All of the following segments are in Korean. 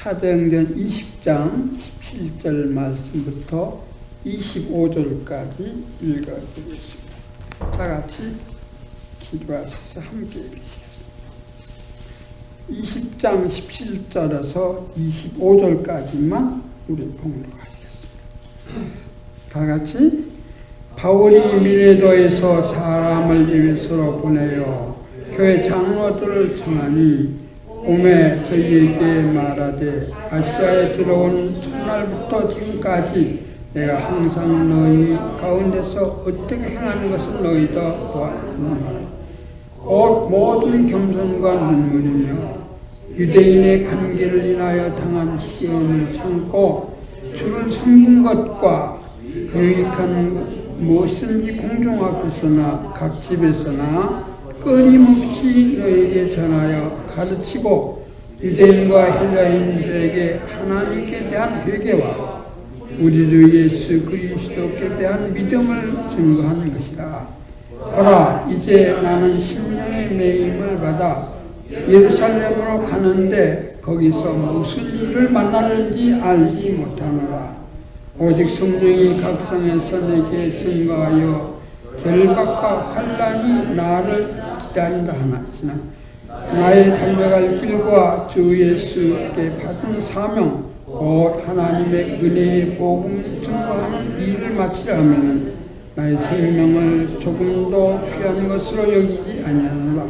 사도행전 20장 17절 말씀부터 25절까지 읽어드리겠습니다. 다 같이 기도하셔서 함께 읽으시겠습니다. 20장 17절에서 25절까지만 우리 공독하시겠습니다. 다 같이 바울이 미레도에서 사람을 에베소로 보내어 교회 장로들을 청하니 오매 저희에게 말하되 아시아에 들어온 첫날부터 지금까지 내가 항상 너희 가운데서 어떻게 행하는 것을 너희도 보았노라. 곧 모든 겸손과 눈물이며 유대인의 관계를 인하여 당한 시험을 참고 주를 섬긴 것과 유익한 무엇인지 공중 앞에서나 각 집에서나 끊임없이 너에게 전하여 가르치고 유대인과 헬라인들에게 하나님께 대한 회개와 우리 주 예수 그리스도께 대한 믿음을 증거하는 것이다. 보라, 이제 나는 심령의 매임을 받아 예루살렘으로 가는데 거기서 무슨 일을 만나는지 알지 못하노라. 오직 성령이 각성해서 내게 증거하여 결박과 환난이 나를 기다린다 하나시나 나의 달려갈 길과 주 예수께 받은 사명 곧 하나님의 은혜의 복음을 증거하는 일을 마치려 하면 나의 생명을 조금도 귀한 것으로 여기지 아니하노라.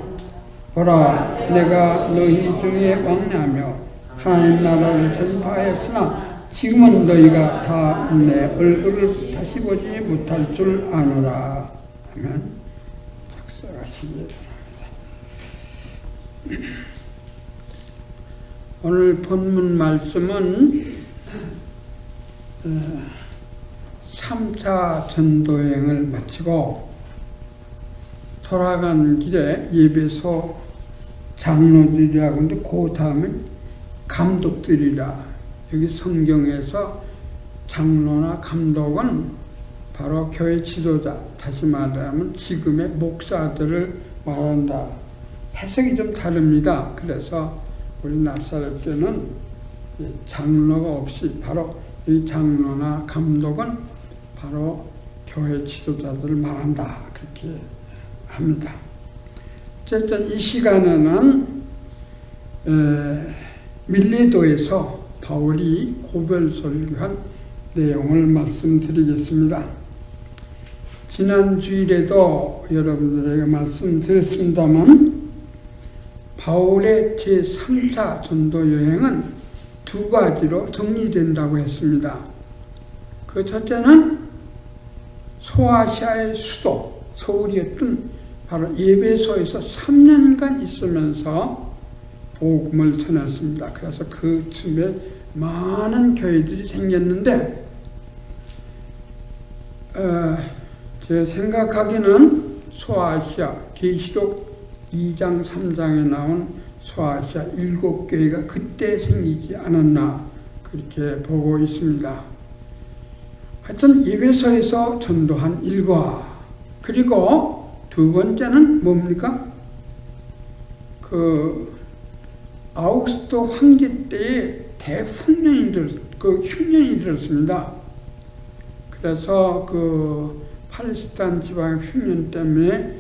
보라, 내가 너희 중에 왕래하며 하나님 나라를 전파하였으나 지금은 너희가 다 내 얼굴을 다시 보지 못할 줄 아노라. 하면 작성하시기 바랍니다. 오늘 본문 말씀은 3차 전도여행을 마치고 돌아가는 길에 예배소 장로들이라고 하는데 그 다음에 감독들이라. 여기 성경에서 장로나 감독은 바로 교회 지도자, 다시 말하면 지금의 목사들을 말한다. 해석이 좀 다릅니다. 그래서 우리 나사렛 때는 장로가 없이 바로 이 장로나 감독은 바로 교회 지도자들을 말한다. 그렇게 합니다. 어쨌든 이 시간에는 밀레도에서 바울이 고별 설교한 내용을 말씀드리겠습니다. 지난 주일에도 여러분들에게 말씀드렸습니다만 바울의 제3차 전도 여행은 두 가지로 정리된다고 했습니다. 그 첫째는 소아시아의 수도, 서울이었던 바로 에베소에서 3년간 있으면서 복음을 전했습니다. 그래서 그 즈음에 많은 교회들이 생겼는데 제가 생각하기는 소아시아, 계시록 2장 3장에 나온 소아시아 7교회가 그때 생기지 않았나 그렇게 보고 있습니다. 하여튼 에베소에서 전도한 일과 그리고 두 번째는 뭡니까? 아우구스도 황제 때에 대훈련이 흉년이 들었습니다. 그래서 팔레스타인 지방 흉년 때문에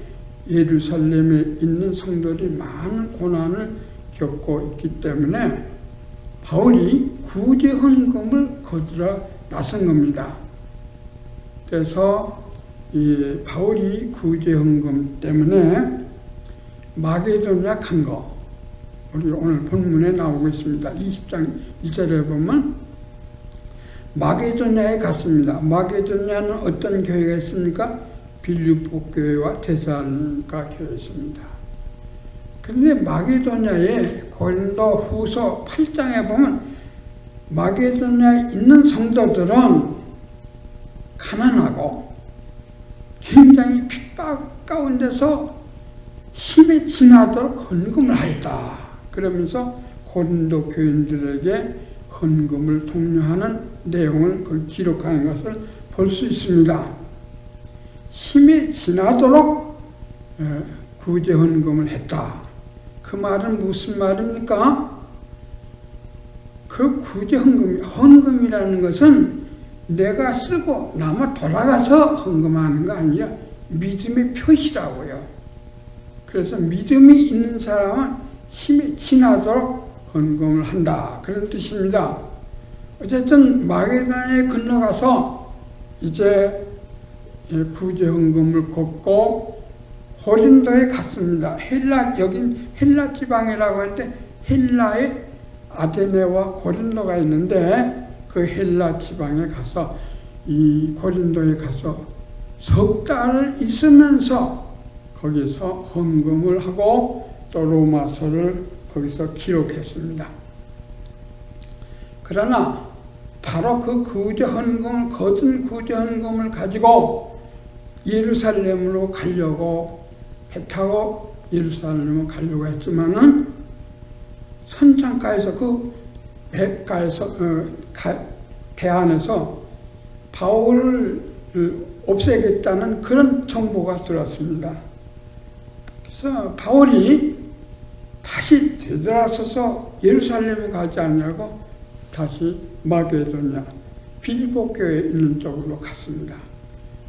예루살렘에 있는 성도들이 많은 고난을 겪고 있기 때문에 바울이 구제 헌금을 거두러 나선 겁니다. 그래서 이 바울이 구제 헌금 때문에 마게도냐 간 거, 우리 오늘 본문에 나오고 있습니다. 20장 2절에 보면 마게도냐에 갔습니다. 마게도냐는 어떤 교회가 있습니까? 빌립보 교회와 데살로니가 교회였습니다. 그런데 마게도냐에 고린도 후서 8장에 보면 마게도냐에 있는 성도들은 가난하고 굉장히 핍박 가운데서 힘에 지나도록 헌금을 하였다. 그러면서 고린도 교인들에게 헌금을 독려하는 내용을 기록하는 것을 볼 수 있습니다. 힘에 지나도록 구제 헌금을 했다. 그 말은 무슨 말입니까? 그 그 헌금이라는 것은 내가 쓰고 남아 돌아가서 헌금하는 거 아니라 믿음의 표시라고요. 그래서 믿음이 있는 사람은 힘이 지나도록 헌금을 한다. 그런 뜻입니다. 어쨌든 마게도냐에 건너가서 이제 구제 헌금을 걷고 고린도에 갔습니다. 여긴 헬라 지방이라고 하는데 헬라에 아테네와 고린도가 있는데 그 헬라 지방에 가서 이 고린도에 가서 석 달을 있으면서 거기서 헌금을 하고 또 로마서를 거기서 기록했습니다. 그러나 바로 그 구제 헌금을 거둔 구제 헌금을 가지고 예루살렘으로 가려고 배 타고 예루살렘으로 가려고 했지만은 선창가에서 그 배가에서 배 안에서 바울을 없애겠다는 그런 정보가 들었습니다. 그래서 바울이 다시 되돌아서서 예루살렘에 가지 않냐고 다시 마게도냐 빌립보 교회에 있는 쪽으로 갔습니다.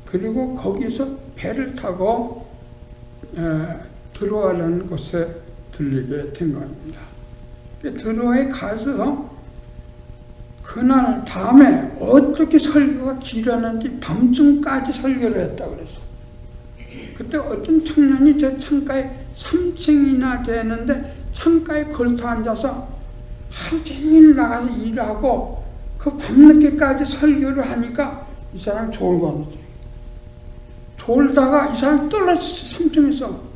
그리고 거기서 배를 타고 드로아라는 곳에 들리게 된 겁니다. 드로아에 가서 그날 밤에 어떻게 설교가 길었는지 밤중까지 설교를 했다고 그랬어요. 그때 어떤 청년이 저 창가에 3층이나 되는데 창가에 걸터 앉아서 하루 종일 나가서 일하고 그 밤늦게까지 설교를 하니까 이 사람 졸거든요. 졸다가 이 사람 떨어졌어. 3층에서.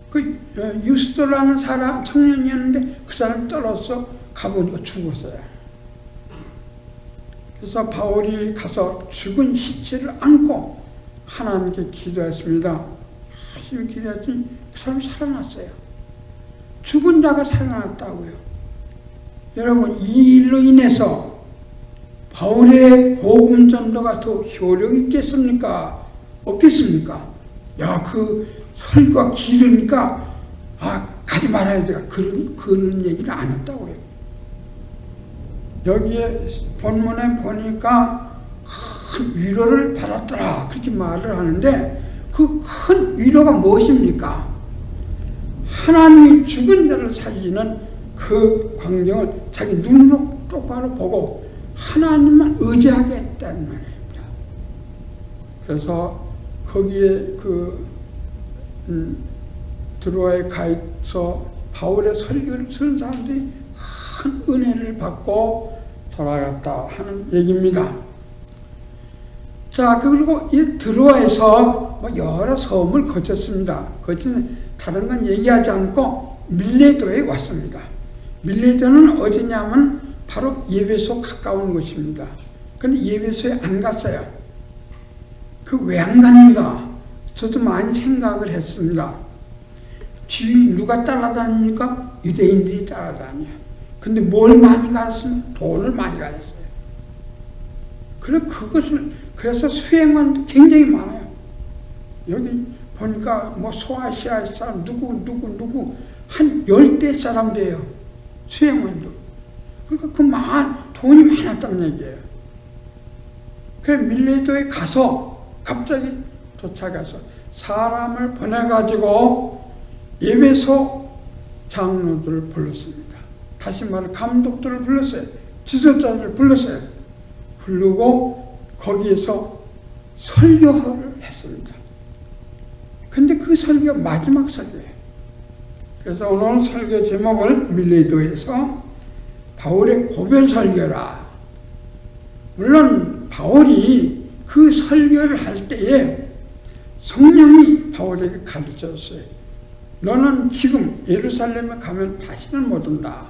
그 유스도라는 사람 청년이었는데 그 사람 떨어져서 가보니까 죽었어요. 그래서 바울이 가서 죽은 시체를 안고 하나님께 기도했습니다. 열심히 기도했더니 그 사람이 살아났어요. 죽은 자가 살아났다고요. 여러분, 이 일로 인해서 바울의 복음 전도가 더 효력 있겠습니까? 없겠습니까? 야, 그 설교가 길으니까 가지 말아야 돼. 그런 얘기를 안 했다고요. 여기에 본문에 보니까 큰 위로를 받았더라. 그렇게 말을 하는데 그 큰 위로가 무엇입니까? 하나님이 죽은 자를 살리는 그 광경을 자기 눈으로 똑바로 보고 하나님만 의지하게 했다는 말입니다. 그래서 거기에 드로아에 가서 바울의 설교를 들은 사람들이 큰 은혜를 받고 돌아갔다 하는 얘기입니다. 자, 그리고 이 드로아에서 여러 섬을 거쳤습니다. 거치는 다른 건 얘기하지 않고 밀레도에 왔습니다. 밀레도는 어디냐면 바로 예배소 가까운 곳입니다. 그런데 예배소에 안 갔어요. 그 왜 안 갔는가? 저도 많이 생각을 했습니다. 뒤 누가 따라다니니까 유대인들이 따라다녀요. 근데 뭘 많이 갔으면 돈을 많이 가졌어요. 그래서 수행관도 굉장히 많아요. 여기 보니까 소아시아 사람 누구 한 10대 사람 돼요. 수행관도. 그러니까 돈이 많았다는 얘기예요. 그래 밀레도에 가서 갑자기 도착해서 사람을 보내가지고 예배소 장로들을 불렀습니다. 다시 말해 감독들을 불렀어요. 지도자들을 불렀어요. 부르고 거기에서 설교를 했습니다. 근데 그 설교가 마지막 설교예요. 그래서 오늘 설교 제목을 밀레도에서 바울의 고별 설교라. 물론 바울이 그 설교를 할 때에 성령이 바울에게 가르쳤어요. 너는 지금 예루살렘에 가면 다시는 못 온다.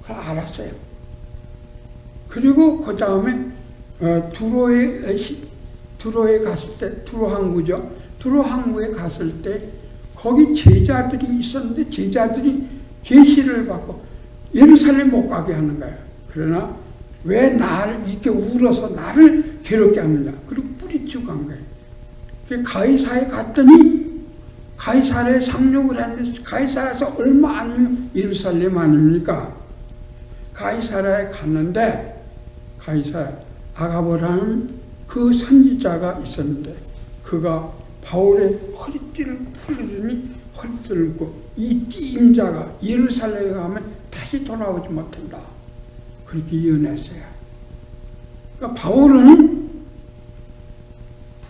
그걸 알았어요. 그리고 그 다음에 두로에 갔을 때, 두로 항구죠. 두로 항구에 갔을 때 거기 제자들이 있었는데 제자들이 계시를 받고 예루살렘 못 가게 하는 거예요. 그러나 왜 나를 이렇게 울어서 나를 괴롭게 하느냐. 그리고 뿌리치고 간 거예요. 가이사에 갔더니 가이사라에 상륙을 했는데 가이사라에서 얼마 아니면 예루살렘 아닙니까? 가이사랴에 갔는데 가이사랴 아가보라는 그 선지자가 있었는데 그가 바울의 허리띠를 풀더니 허리띠를 묶고 이 띠임자가 예루살렘에 가면 다시 돌아오지 못한다. 그렇게 예언했어요. 그러니까 바울은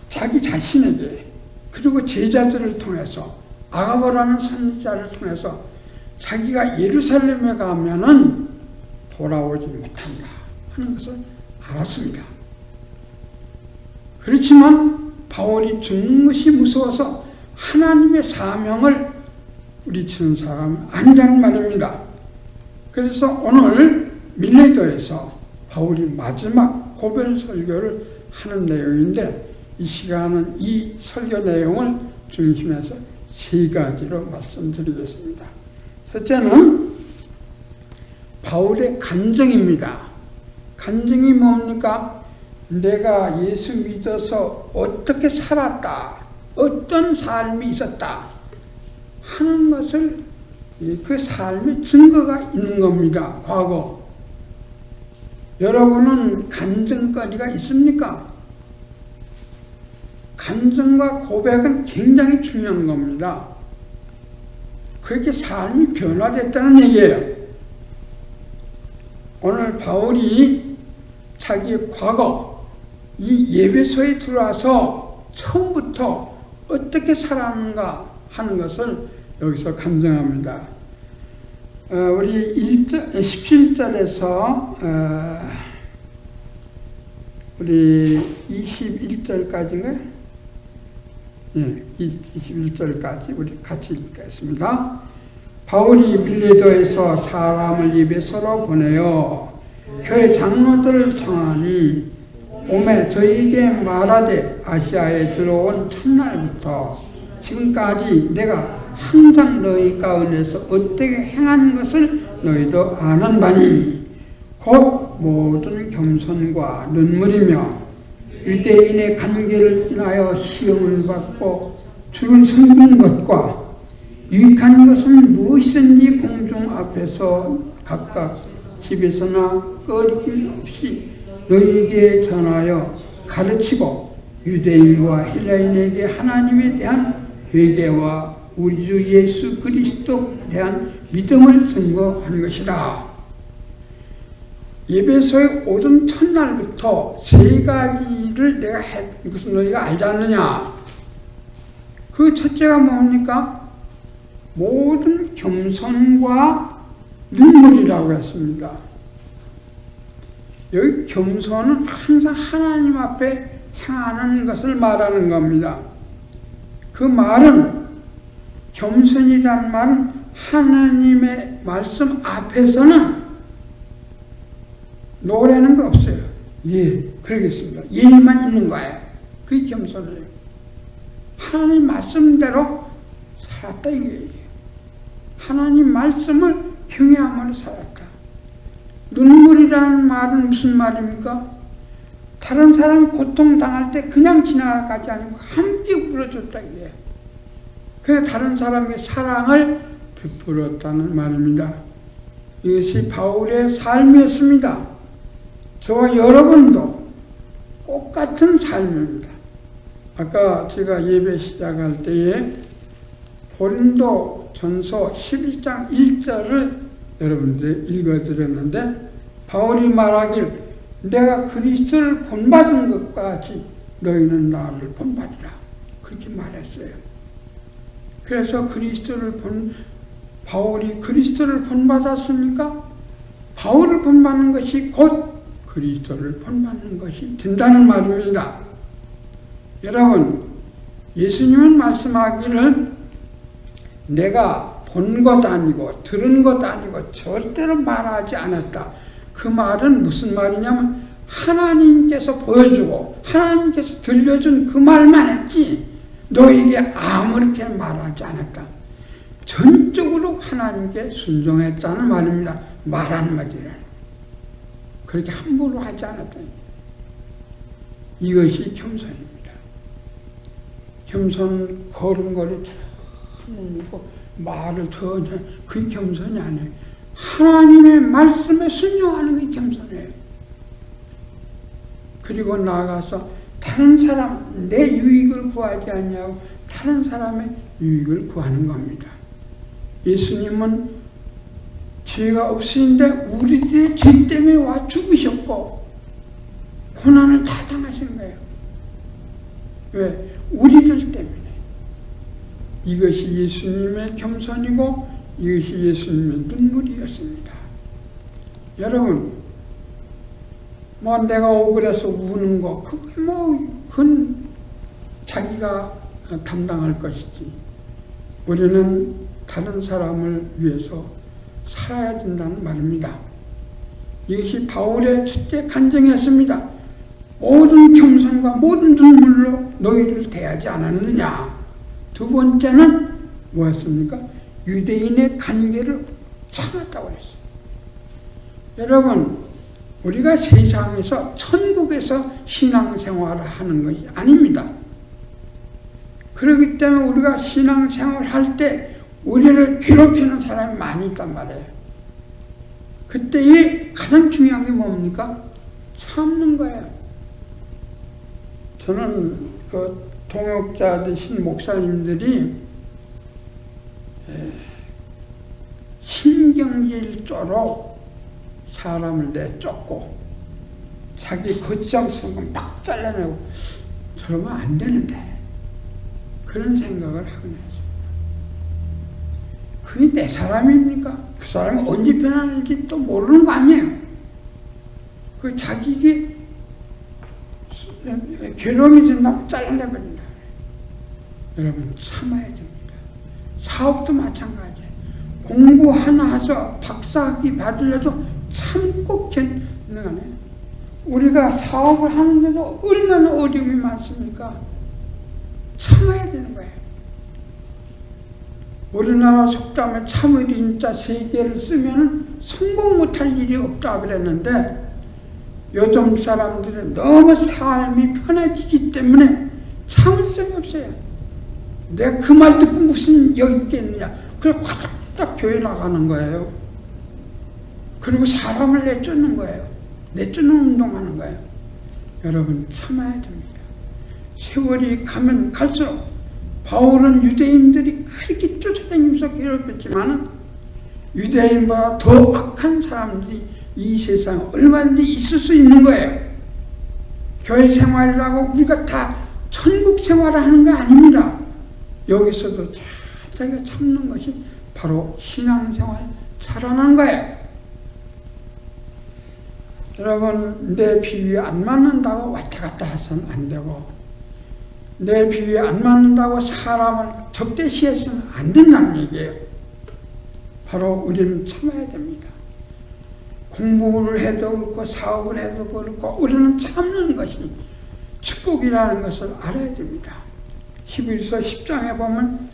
자기 자신에게 그리고 제자들을 통해서 아가보라는 선지자를 통해서 자기가 예루살렘에 가면은 돌아오지 못한다 하는 것을 알았습니다. 그렇지만 바울이 죽는 것이 무서워서 하나님의 사명을 부딪히는 사람은 아니라는 말입니다. 그래서 오늘 밀레도에서 바울이 마지막 고별 설교를 하는 내용인데 이 시간은 이 설교 내용을 중심해서 세 가지로 말씀드리겠습니다. 첫째는 바울의 간증입니다. 간증이 뭡니까? 내가 예수 믿어서 어떻게 살았다, 어떤 삶이 있었다 하는 것을 그 삶의 증거가 있는 겁니다. 과거. 여러분은 간증거리가 있습니까? 간증과 고백은 굉장히 중요한 겁니다. 그렇게 삶이 변화됐다는 얘기예요. 오늘 바울이 자기의 과거, 이 예배소에 들어와서 처음부터 어떻게 살았는가 하는 것을 여기서 간증합니다. 우리 17절에서 우리 21절까지인가요? 예, 21절까지 우리 같이 읽겠습니다. 바울이 밀레도에서 사람을 예배소로 보내어 교회 장로들을 청하니 오매 저희에게 말하되 아시아에 들어온 첫날부터 지금까지 내가 항상 너희 가운데서 어떻게 행한 것을 너희도 아는 바니 곧 모든 겸손과 눈물이며 유대인의 관계를 인하여 시험을 받고 주를 섬긴 것과 유익한 것은 무엇이든지 공중 앞에서 각각 집에서나 꺼리낌 없이 너희에게 전하여 가르치고 유대인과 헬라인에게 하나님에 대한 회개와 우리 주 예수 그리스도에 대한 믿음을 증거한 것이라. 예배소에 오던 첫날부터 세 가지를 내가 했던 것은 너희가 알지 않느냐. 그 첫째가 뭡니까? 모든 겸손과 눈물이라고 했습니다. 여기 겸손은 항상 하나님 앞에 행하는 것을 말하는 겁니다. 그 말은 겸손이란 말은 하나님의 말씀 앞에서는 노래는 거 없어요. 예, 그러겠습니다. 예만 있는 거예요. 그게 겸손이에요. 하나님 말씀대로 살았다 이게. 하나님 말씀을 경외함으로 살았다. 눈물이라는 말은 무슨 말입니까? 다른 사람이 고통당할 때 그냥 지나가지 않고 함께 울어줬다 이게. 그래서 다른 사람에게 사랑을 베풀었다는 말입니다. 이것이 바울의 삶이었습니다. 저와 여러분도 똑같은 삶입니다. 아까 제가 예배 시작할 때에 고린도 전서 11장 1절을 여러분들 읽어드렸는데 바울이 말하길 내가 그리스도를 본받은 것과 같이 너희는 나를 본받으라. 그렇게 말했어요. 그래서 바울이 그리스도를 본받았습니까? 바울을 본받는 것이 곧 그리스도를 본받는 것이 된다는 말입니다. 여러분, 예수님은 말씀하기를 내가 본 것 아니고 들은 것 아니고 절대로 말하지 않았다. 그 말은 무슨 말이냐면 하나님께서 보여주고 하나님께서 들려준 그 말만 했지 너에게 아무렇게 말하지 않았다. 전적으로 하나님께 순종했다는 말입니다. 말 한마디를. 그렇게 함부로 하지 않았다. 이것이 겸손입니다. 겸손 걸음걸이 참 있고 말을 천천히 그게 겸손이 아니에요. 하나님의 말씀에 순종하는 게 겸손해요. 그리고 나아가서 다른 사람, 내 유익을 구하지 않냐고 다른 사람의 유익을 구하는 겁니다. 예수님은 죄가 없으신데 우리들의 죄 때문에 와 죽으셨고 고난을 다 당하신 거예요. 왜? 우리들 때문에. 이것이 예수님의 겸손이고 이것이 예수님의 눈물이었습니다. 여러분, 내가 억울해서 우는 거, 그게 그건 자기가 담당할 것이지. 우리는 다른 사람을 위해서 살아야 된다는 말입니다. 이것이 바울의 첫째 간증이었습니다. 모든 겸손과 모든 눈물로 너희를 대하지 않았느냐. 두 번째는 뭐였습니까? 유대인의 관계를 참았다고 그랬어요. 여러분, 우리가 세상에서 천국에서 신앙생활을 하는 것이 아닙니다. 그렇기 때문에 우리가 신앙생활을 할 때 우리를 괴롭히는 사람이 많이 있단 말이에요. 그때의 가장 중요한 게 뭡니까? 참는 거예요. 저는 그 동역자 되신 목사님들이 신경질조로 사람을 내쫓고 자기 거치장성을 막 잘라내고 저러면 안 되는데 그런 생각을 하곤 했어요. 그게 내 사람입니까? 그 사람이 언제 변할지 또 모르는 거 아니에요. 그 자기에게 괴로움이 된다고 잘라내버린다. 여러분, 참아야 됩니다. 사업도 마찬가지예요. 공부 하나 해서 박사학위 받으려도 참고 견뎌가네. 우리가 사업을 하는데도 얼마나 어려움이 많습니까? 참아야 되는 거예요. 우리나라 속담에 참을 인자 3개를 쓰면 성공 못할 일이 없다 그랬는데 요즘 사람들은 너무 삶이 편해지기 때문에 참을성이 없어요. 내가 그 말 듣고 무슨 여기 있겠느냐. 그래서 확딱 교회 나가는 거예요. 그리고 사람을 내쫓는 거예요. 내쫓는 운동하는 거예요. 여러분, 참아야 됩니다. 세월이 가면 갈수록 바울은 유대인들이 그렇게 쫓아다니면서 괴롭혔지만 유대인보다 더 악한 사람들이 이 세상에 얼마든지 있을 수 있는 거예요. 교회 생활이라고 우리가 다 천국 생활을 하는 거 아닙니다. 여기서도 자기가 참는 것이 바로 신앙생활 잘하는 거예요. 여러분, 내 비위에 안 맞는다고 왔다 갔다 해서는 안 되고 내 비위에 안 맞는다고 사람을 적대시해서는 안 된다는 얘기예요. 바로 우리는 참아야 됩니다. 공부를 해도 그렇고 사업을 해도 그렇고 우리는 참는 것이 축복이라는 것을 알아야 됩니다. 히브리서 10장에 보면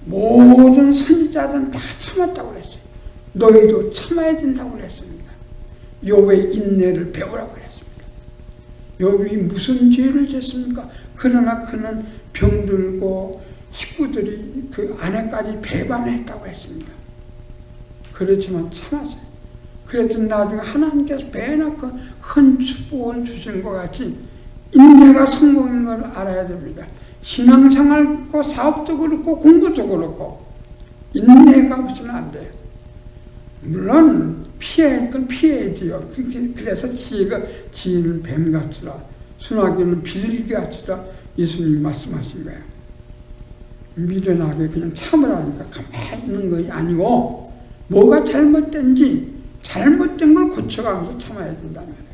모든 선지자들은 다 참았다고 그랬어요. 너희도 참아야 된다고 그랬습니다. 욥의 인내를 배우라고 그랬습니다. 욥이 무슨 죄를 졌습니까? 그러나 그는 병들고 식구들이 그 아내까지 배반을 했다고 했습니다. 그렇지만 참았어요. 그래서 나중에 하나님께서 배나 큰 축복을 주신 것 같이 인내가 성공인 걸 알아야 됩니다. 신앙생활도 사업도 그렇고 공부도 그렇고 인내가 없으면 안 돼요. 물론 피해야 할 건 피해야지요. 그래서 지혜가 지혜는 뱀같으라 순하기는 비둘기같으라 예수님이 말씀하신 거예요. 미련하게 그냥 참으라니까 가만히 있는 것이 아니고 뭐가 잘못된지 잘못된 걸 고쳐가면서 참아야 된다는 거예요.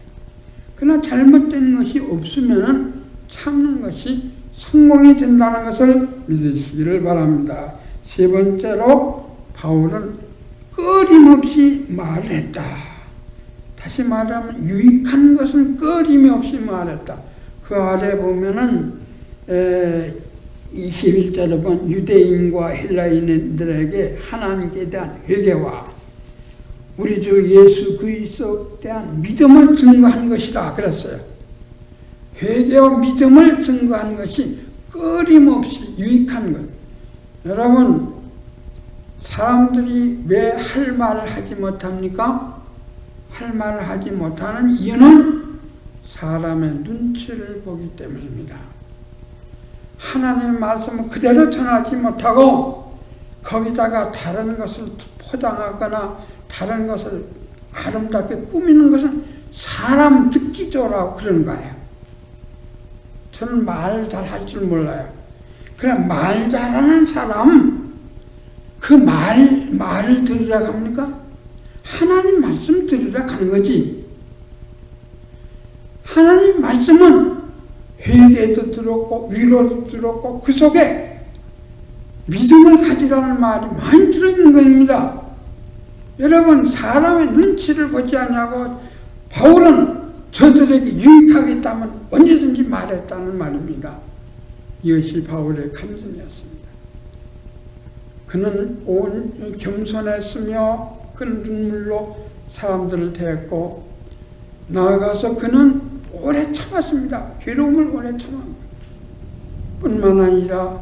그러나 잘못된 것이 없으면 참는 것이 성공이 된다는 것을 믿으시기를 바랍니다. 세 번째로 바울은 끊임없이 말을 했다. 다시 말하면 유익한 것은 끊임없이 말했다. 그 아래 보면은 21절에 보면 유대인과 헬라인들에게 하나님께 대한 회개와 우리 주 예수 그리스도에 대한 믿음을 증거한 것이다 그랬어요. 회개와 믿음을 증거한 것이 끊임없이 유익한 것. 여러분, 사람들이 왜 할 말을 하지 못합니까? 할 말을 하지 못하는 이유는 사람의 눈치를 보기 때문입니다. 하나님의 말씀을 그대로 전하지 못하고 거기다가 다른 것을 포장하거나 다른 것을 아름답게 꾸미는 것은 사람 듣기 좋으라고 그런 거예요. 저는 말 잘할 줄 몰라요. 그냥 말 잘하는 사람, 그 말을 들으라 합니까? 하나님 말씀 들으라 하는 거지. 하나님 말씀은 회개도 들었고 위로도 들었고 그 속에 믿음을 가지라는 말이 많이 들어있는 것입니다. 여러분, 사람의 눈치를 보지 않냐고 바울은 저들에게 유익하겠다면 언제든지 말했다는 말입니다. 이것이 바울의 간증이었습니다. 그는 온 겸손했으며 그는 눈물로 사람들을 대했고 나아가서 그는 오래 참았습니다. 괴로움을 오래 참았습니다. 뿐만 아니라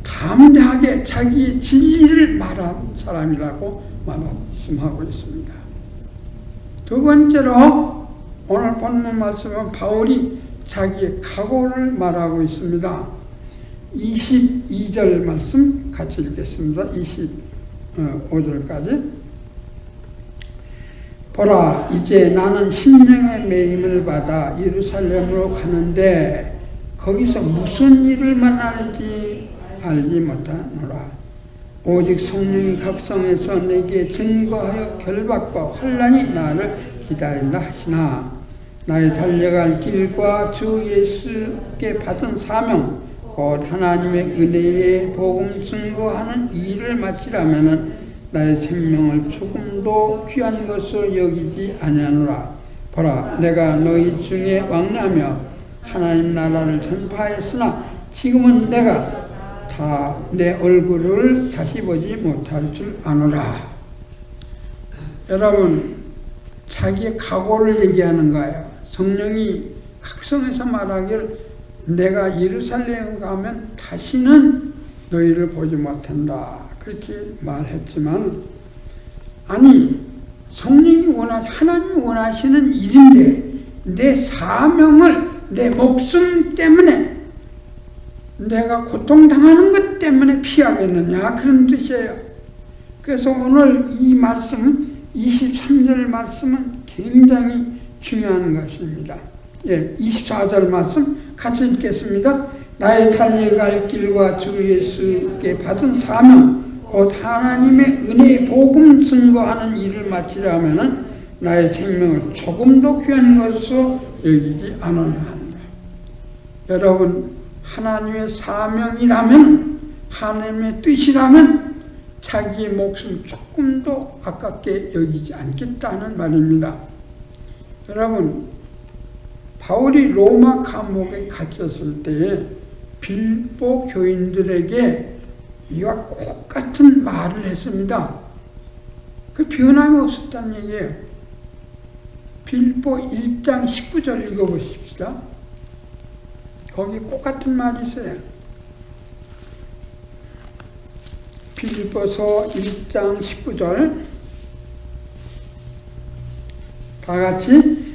담대하게 자기의 진리를 말한 사람이라고 말씀하고 있습니다. 두 번째로 오늘 본문 말씀은 바울이 자기의 각오를 말하고 있습니다. 22절 말씀 같이 읽겠습니다. 25절까지. 보라, 이제 나는 심령의 매임을 받아 예루살렘으로 가는데 거기서 무슨 일을 만날지 알지 못하노라. 오직 성령이 각성해서 내게 증거하여 결박과 환난이 나를 기다린다 하시나 나의 달려갈 길과 주 예수께 받은 사명 곧 하나님의 은혜의 복음 증거하는 일을 마치라면은 나의 생명을 조금도 귀한 것으로 여기지 아니하노라. 보라, 내가 너희 중에 왕래하며 하나님 나라를 전파했으나 지금은 내가 다 내 얼굴을 다시 보지 못할 줄 아노라. 여러분, 자기의 각오를 얘기하는 거예요. 성령이 각성해서 말하기를 내가 예루살렘에 가면 다시는 너희를 보지 못한다. 그렇게 말했지만, 아니, 성령이 하나님이 원하시는 일인데 내 사명을 내 목숨 때문에 내가 고통당하는 것 때문에 피하겠느냐, 그런 뜻이에요. 그래서 오늘 이 말씀 23절 말씀은 굉장히 중요한 것입니다. 24절 말씀 같이 읽겠습니다. 나의 달려갈 길과 주 예수께 받은 사명 곧 하나님의 은혜의 복음 증거하는 일을 마치려면 나의 생명을 조금도 귀한 것으로 여기지 않으려 한다. 여러분, 하나님의 사명이라면, 하나님의 뜻이라면 자기의 목숨 조금도 아깝게 여기지 않겠다는 말입니다. 여러분, 바울이 로마 감옥에 갇혔을 때에 빌보 교인들에게 이와 똑같은 말을 했습니다. 그 변함이 없었다는 얘기예요. 빌보 1장 19절 읽어보십시다. 거기 똑같은 말이 있어요. 빌보서 1장 19절 다 같이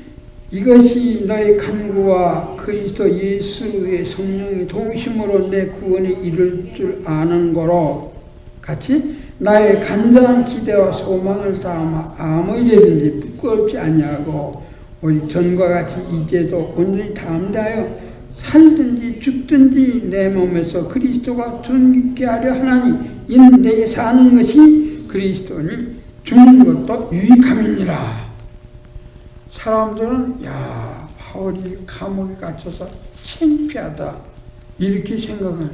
이것이 너의 간구와 그리스도 예수의 성령의 동심으로 내 구원에 이를 줄 아는 거로 같이 나의 간절한 기대와 소망을 쌓아 아무 일이든지 부끄럽지 아니하고 오직 전과 같이 이제도 온전히 담대하여 살든지 죽든지 내 몸에서 그리스도가 존귀케 하려 하나니 이는 내게 사는 것이 그리스도니 죽는 것도 유익함이니라. 사람들은 바울이 감옥에 갇혀서 창피하다 이렇게 생각은,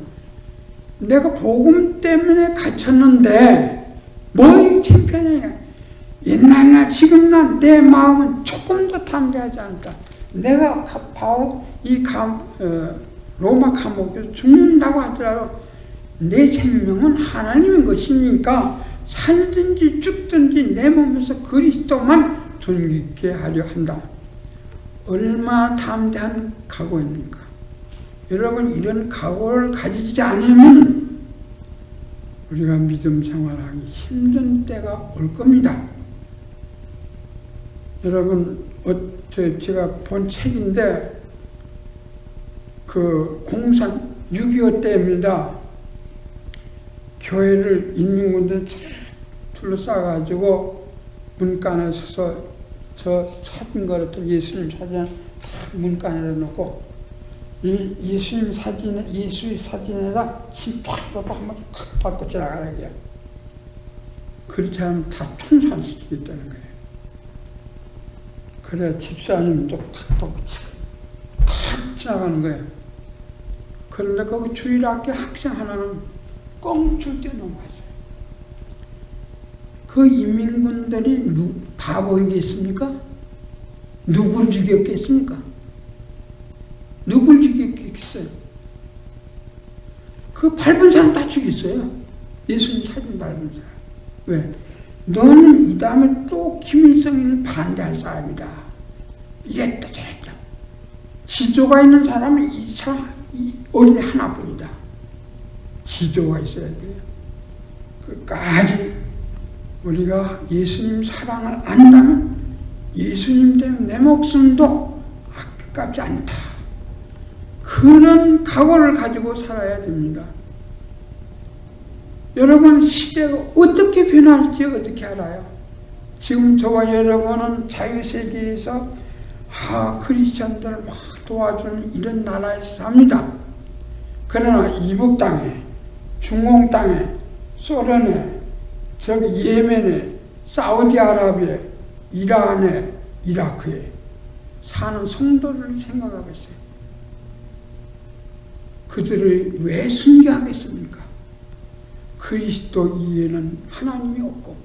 내가 복음 때문에 갇혔는데 뭐 창피하냐. 옛날이나 지금이나 내 마음은 조금도 담대하지 않다. 내가 로마 감옥에서 죽는다고 하더라도 내 생명은 하나님의 것이니까 살든지 죽든지 내 몸에서 그리스도만 존귀케 하려 한다. 얼마나 담대한 각오입니까? 여러분, 이런 각오를 가지지 않으면 우리가 믿음 생활하기 힘든 때가 올 겁니다. 여러분, 제가 본 책인데, 그 공산 6.25 때입니다. 교회를 인민군들 둘러싸가지고 문간에 서서 저 사진 걸었던 예수님 사진 문간에 놓고 예수님 사진에, 예수의 사진에다 침 팍 한번 팍 밟고 지나가라고요. 그렇지 않으면 다 총살시키겠다는 거예요. 그래 집사님도 팍 밟고 팍 지나가는 거예요. 그런데 거기 주일학교 학생 하나는 꽁충 뛰어넘어갔어요. 그 인민군들이 바보이겠습니까? 누굴 죽였겠습니까? 누굴 죽였겠어요? 그 밟은 사람 다 죽였어요. 예수님 사진 밟은 사람. 왜? 너는 이 다음에 또 김일성을 반대할 사람이다. 이랬다 저랬다. 지조가 있는 사람은 이 어린이 하나뿐이다. 지조가 있어야 돼요. 끝까지 우리가 예수님 사랑을 안다면 예수님 때문에 내 목숨도 아깝지 않다. 그런 각오를 가지고 살아야 됩니다. 여러분, 시대가 어떻게 변할지 어떻게 알아요? 지금 저와 여러분은 자유세계에서 크리스천들을 막 도와주는 이런 나라에서 삽니다. 그러나 이북 땅에, 중공 땅에, 소련에, 저기 예멘에, 사우디아라비아에, 이란에, 이라크에 사는 성도를 생각하겠어요. 그들을 왜 순교하겠습니까? 그리스도 이에는 하나님이 없고,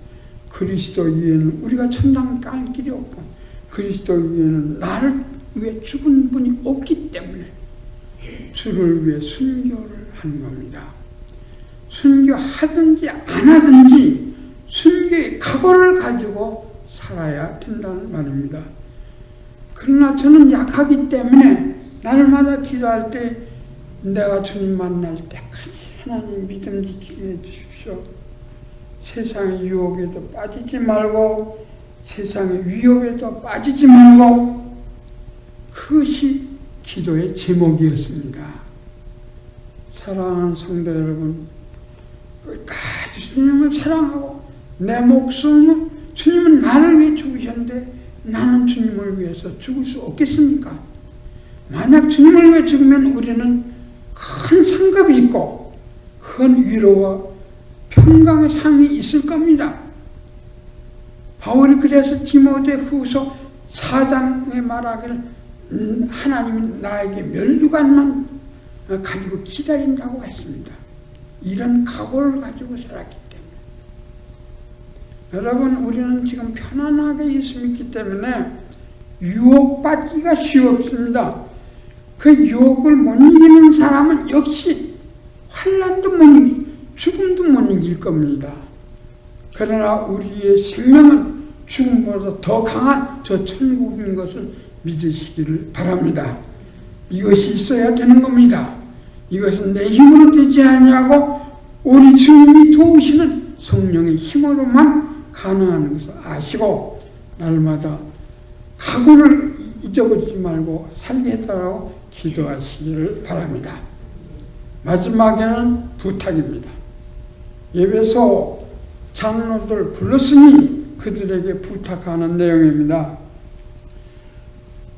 그리스도 이에는 우리가 천당 갈 길이 없고, 그리스도 이에는 나를 위해 죽은 분이 없기 때문에 주를 위해 순교를 하는 겁니다. 순교하든지 안 하든지 순교의 각오를 가지고 살아야 된다는 말입니다. 그러나 저는 약하기 때문에 날마다 기도할 때 내가 주님 만날 때까지 하나님 믿음 지키게 해주십시오. 세상의 유혹에도 빠지지 말고 세상의 위협에도 빠지지 말고, 그것이 기도의 제목이었습니다. 사랑하는 성도 여러분, 끝까지 주님을 사랑하고 내 목숨은 주님은 나를 위해 죽으셨는데 나는 주님을 위해서 죽을 수 없겠습니까? 만약 주님을 위해 죽으면 우리는 큰 상급이 있고 큰 위로와 평강의 상이 있을 겁니다. 바울이 그래서 디모데 후서 4장에 말하기를 하나님이 나에게 면류관만 가지고 기다린다고 했습니다. 이런 각오를 가지고 살았기 때문에. 여러분, 우리는 지금 편안하게 예수 믿기 때문에 유혹받기가 쉽습니다. 그 유혹을 못 이기는 사람은 역시 환난도 못 이기고 죽음도 못 이길 겁니다. 그러나 우리의 생명은 죽음보다 더 강한 저 천국인 것을 믿으시기를 바랍니다. 이것이 있어야 되는 겁니다. 이것은 내 힘으로 되지 아니하고 우리 주님이 도우시는 성령의 힘으로만 가능한 것을 아시고 날마다 각오를 잊어버리지 말고 살게 해달라고 기도하시기를 바랍니다. 마지막에는 부탁입니다. 예배소 장로들 불렀으니 그들에게 부탁하는 내용입니다.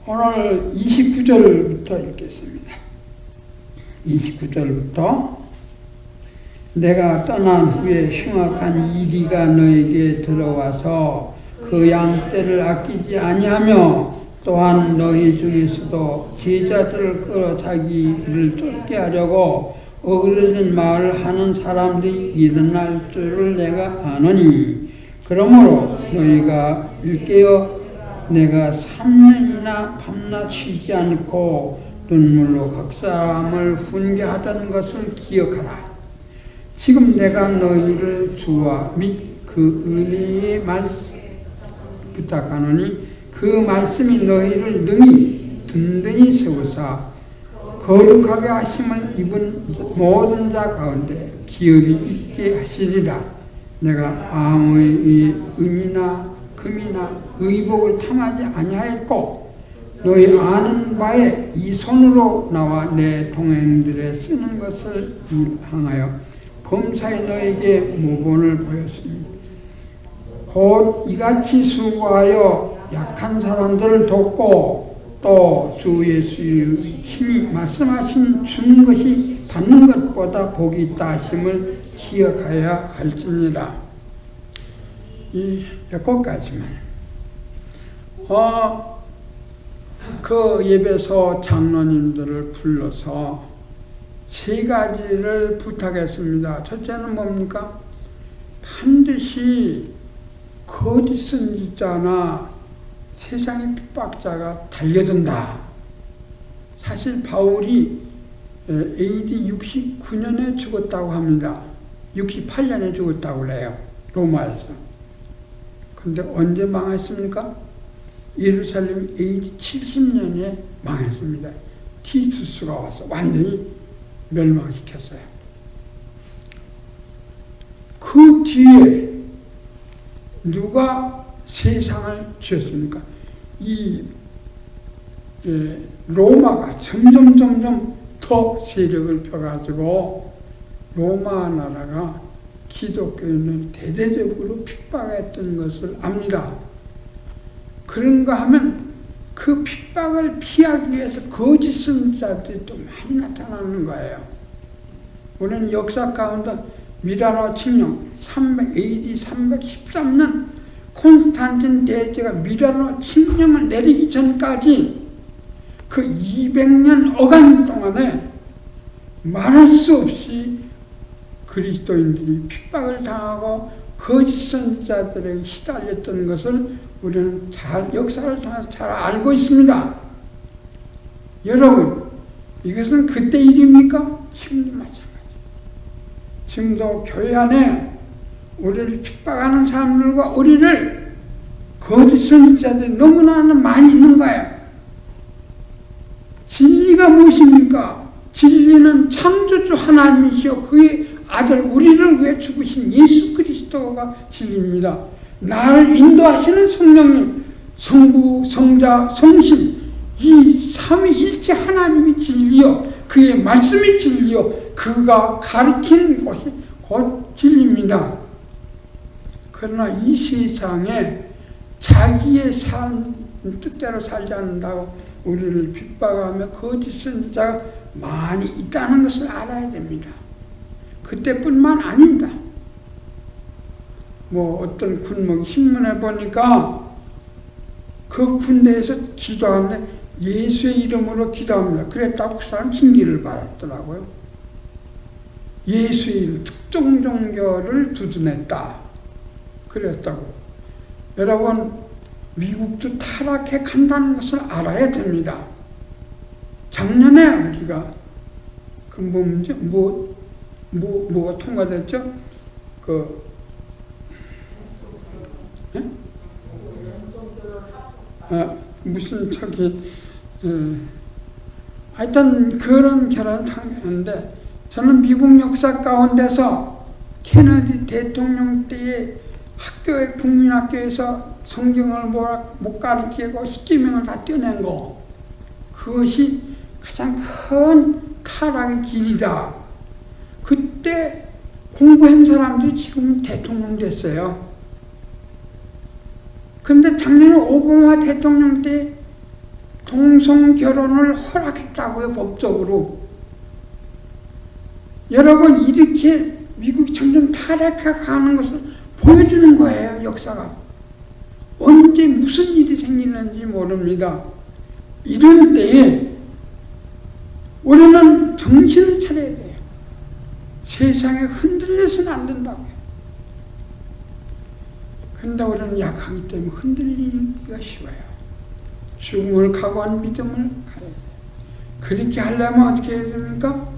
오늘 29절부터 읽겠습니다. 29절부터 내가 떠난 후에 흉악한 이리가 너에게 들어와서 그 양떼를 아끼지 아니하며 또한 너희 중에서도 제자들을 끌어 자기 일을 쫓게 하려고 어그러진 말을 하는 사람들이 일어날 줄을 내가 아노니 그러므로 너희가 일깨어 내가 3년이나 밤낮 쉬지 않고 눈물로 각 사람을 훈계하던 것을 기억하라. 지금 내가 너희를 주와 및 그 은혜의 말씀 부탁하노니 그 말씀이 너희를 능히 든든히 세우사 거룩하게 하심을 입은 모든 자 가운데 기업이 있게 하시리라. 내가 아무의 은이나 금이나 의복을 탐하지 아니하였고 너희 아는 바에 이 손으로 나와 내 동행들에 쓰는 것을 향하여 범사에 너에게 모본을 보였습니다. 곧 이같이 수고하여 약한 사람들을 돕고 또 주 예수의 힘이 말씀하신 주는 것이 받는 것보다 복이 있다 하심을 기억하여야 할지니라. 여기까지만. 그 예배소 장로님들을 불러서 세 가지를 부탁했습니다. 첫째는 뭡니까? 반드시 거짓 선지자나 세상의 핍박자가 달려든다. 사실 바울이 AD 69년에 죽었다고 합니다. 68년에 죽었다고 그래요. 로마에서. 근데 언제 망했습니까? 예루살렘 AD 70년에 망했습니다. 티투스가 와서 완전히 멸망시켰어요. 그 뒤에 누가 세상을 지었습니까? 이 로마가 점점 더 세력을 펴가지고 로마 나라가 기독교인을 대대적으로 핍박했던 것을 압니다. 그런가 하면 그 핍박을 피하기 위해서 거짓 선지자들이 또 많이 나타나는 거예요. 우리는 역사 가운데 미라노 칙령 AD 313년 콘스탄틴 대제가 미라노 칙령을 내리기 전까지 그 200년 어간 동안에 말할 수 없이 그리스도인들이 핍박을 당하고 거짓 선지자들에게 시달렸던 것을 우리는 역사를 통해서 잘 알고 있습니다. 여러분, 이것은 그때 일입니까? 지금도 마찬가지. 지금도 교회 안에 우리를 핍박하는 사람들과 우리를 거짓 선지자들이 너무나 많이 있는 거예요. 진리가 무엇입니까? 진리는 창조주 하나님이시오. 그의 아들 우리를 위해 죽으신 예수 그리스도가 진리입니다. 나를 인도하시는 성령님, 성부, 성자, 성신, 이 삼위일체 하나님이 진리요, 그의 말씀이 진리요, 그가 가르치는 것이 곧 진리입니다. 그러나 이 세상에 자기의 뜻대로 살지 않는다고 우리를 핍박하며 거짓 선지자가 많이 있다는 것을 알아야 됩니다. 그때뿐만 아닙니다. 어떤 군목이 신문에 보니까 그 군대에서 기도하는데 예수의 이름으로 기도합니다. 그랬다고 그 사람 징계를 받았더라고요. 예수의 이름, 특정 종교를 두둔했다. 그랬다고. 여러분, 미국도 타락해 간다는 것을 알아야 됩니다. 작년에 우리가 뭐가 통과됐죠? 무슨 하여튼 그런 결혼을 당했는데, 저는 미국 역사 가운데서 케네디 대통령 때에 학교에, 국민학교에서 성경을 못 가르치고 십계명을 다 떼어낸 거, 그것이 가장 큰 타락의 길이다. 그때 공부한 사람들이 지금 대통령 됐어요. 그런데 작년에 오바마 대통령 때 동성 결혼을 허락했다고요, 법적으로. 여러분, 이렇게 미국이 점점 타락해 가는 것을 보여주는 거예요, 역사가. 언제 무슨 일이 생기는지 모릅니다. 이럴 때에 우리는 정신을 차려야 돼요. 세상에 흔들려서는 안 된다고요. 그런데 우리는 약하기 때문에 흔들리기가 쉬워요. 죽음을 각오한 믿음을 가져야 돼요. 그렇게 하려면 어떻게 해야 됩니까?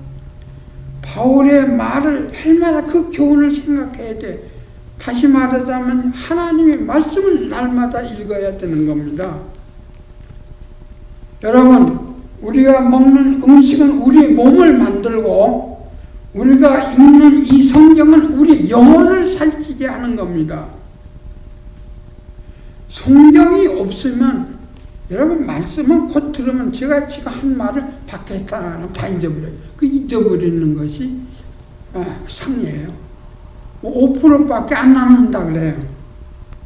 바울의 말을 할마다 그 교훈을 생각해야 돼. 다시 말하자면 하나님의 말씀을 날마다 읽어야 되는 겁니다. 여러분, 우리가 먹는 음식은 우리의 몸을 만들고 우리가 읽는 이 성경은 우리 영혼을 살찌게 하는 겁니다. 성경이 없으면 여러분 말씀은 곧 들으면 제가 지금 한 말을 밖에 했다 다 잊어버려요. 그 잊어버리는 것이 상이에요. 5%밖에 안 남는다 그래요.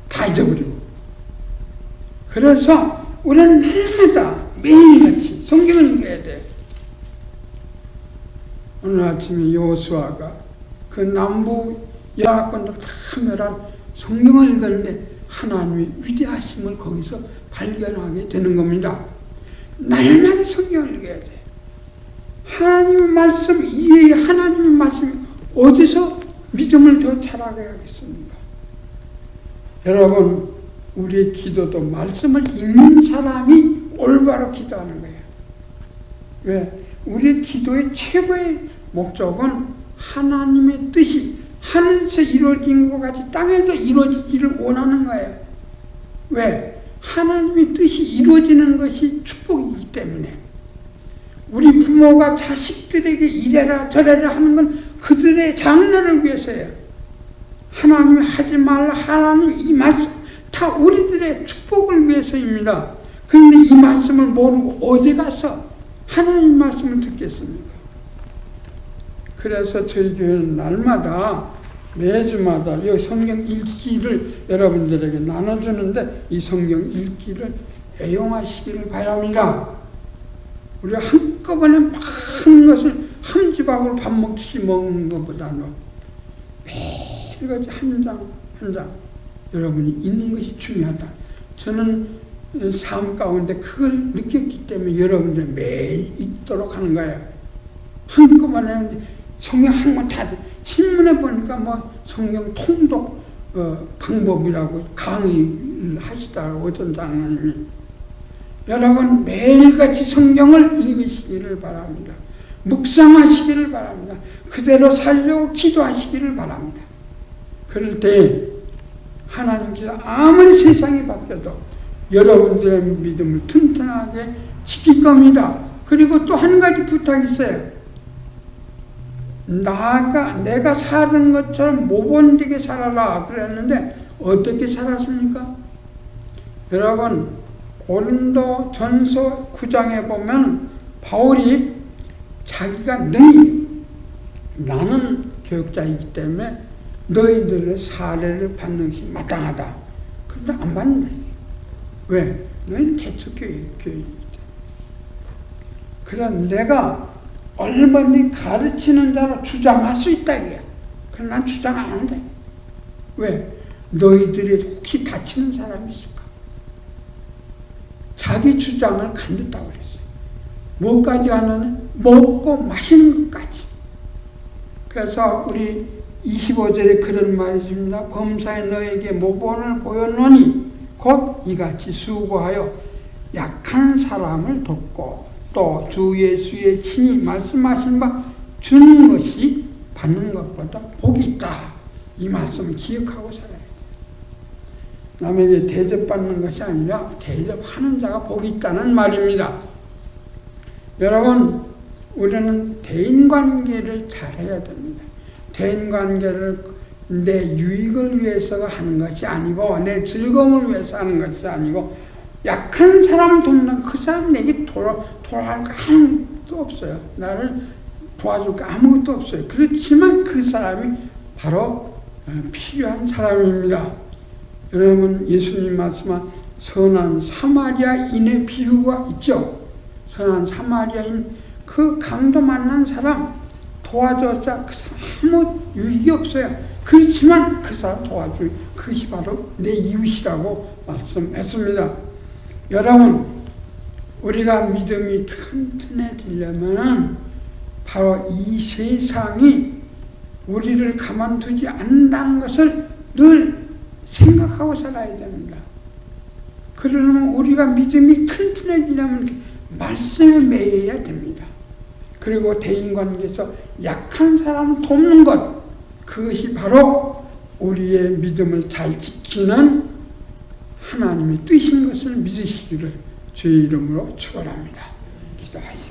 다 잊어버리고. 그래서 우리는 날마다 매일같이 성경을 읽어야 돼. 오늘 아침에 여호수아가 그 남부 여하권도 다 멸한 성경을 읽었는데 하나님의 위대하심을 거기서 발견하게 되는 겁니다. 날마다 성경을 읽어야 돼. 하나님의 말씀 이외에 하나님의 말씀이 어디서 믿음을 더 자라게 하겠습니까? 여러분, 우리의 기도도 말씀을 읽는 사람이 올바로 기도하는 거예요. 왜? 우리의 기도의 최고의 목적은 하나님의 뜻이 하늘에서 이루어진 것 같이 땅에도 이루어지기를 원하는 거예요. 왜? 하나님의 뜻이 이루어지는 것이 축복이기 때문에. 우리 부모가 자식들에게 이래라 저래라 하는 건 그들의 장래를 위해서예요. 하나님이 하지 말라, 하나님 이 말씀 다 우리들의 축복을 위해서입니다. 그런데 이 말씀을 모르고 어디 가서 하나님 말씀을 듣겠습니까? 그래서 저희 교회는 날마다 매주마다 이 성경 읽기를 여러분들에게 나눠주는데 이 성경 읽기를 애용하시기를 바랍니다. 우리가 한꺼번에 많은 것을 한 조각으로 밥 먹듯이 먹는 것보다는 매일같이 한 장 한 장 여러분이 읽는 것이 중요하다. 저는 삶 가운데 그걸 느꼈기 때문에 여러분들 매일 읽도록 하는 거예요. 한꺼번에 성경 한 권 다 신문에 보니까 뭐 성경 통독 방법이라고 강의를 하시더라고요. 어떤 장로님이. 여러분 매일같이 성경을 읽으시기를 바랍니다. 묵상하시기를 바랍니다. 그대로 살려고 기도하시기를 바랍니다. 그럴 때 하나님께서 아무리 세상이 바뀌어도 여러분들의 믿음을 튼튼하게 지킬 겁니다. 그리고 또 한 가지 부탁이 있어요. 내가 사는 것처럼 모범되게 살아라 그랬는데 어떻게 살았습니까? 여러분 고린도 전서 9장에 보면 바울이 자기가 나는 교육자이기 때문에 너희들의 사례를 받는 것이 마땅하다. 그런데 안 받는다. 왜? 너희는 개척교육이기 때문에. 그래 내가 얼마든지 가르치는 자로 주장할 수 있다 이거야. 그러나 난 주장 안 한다. 왜? 너희들이 혹시 다치는 사람이 있을까? 자기 주장을 간줬다고 그랬어요. 뭐까지 하냐면 먹고 마시는 것까지. 그래서 우리 25절에 그런 말이 있습니다. 범사에 너에게 모본을 보였노니 곧 이같이 수고하여 약한 사람을 돕고 또 주 예수의 친히 말씀하신 바 주는 것이 받는 것보다 복이 있다. 이 말씀을 기억하고 살아야 돼. 남에게 대접받는 것이 아니라 대접하는 자가 복이 있다는 말입니다. 여러분 우리는 대인관계를 잘해야 됩니다. 대인관계를 내 유익을 위해서가 하는 것이 아니고 내 즐거움을 위해서 하는 것이 아니고 약한 사람 돕는 그 사람 내게 돌아갈 거 아무것도 없어요. 나를 도와줄 거 아무것도 없어요. 그렇지만 그 사람이 바로 필요한 사람입니다. 여러분 예수님 말씀한 선한 사마리아인의 비유가 있죠. 선한 사마리아인 그 강도 만난 사람 도와줬자 그 사람 아무 유익이 없어요. 그렇지만 그 사람 도와줄 그것이 바로 내 이웃이라고 말씀했습니다. 여러분 우리가 믿음이 튼튼해지려면 바로 이 세상이 우리를 가만두지 않는다는 것을 늘 생각하고 살아야 됩니다. 그러려면 우리가 믿음이 튼튼해지려면 말씀에 매여야 됩니다. 그리고 대인관계에서 약한 사람을 돕는 것 그것이 바로 우리의 믿음을 잘 지키는 하나님의 뜻인 것을 믿으시기를 주의 이름으로 축원합니다. 기도하시죠.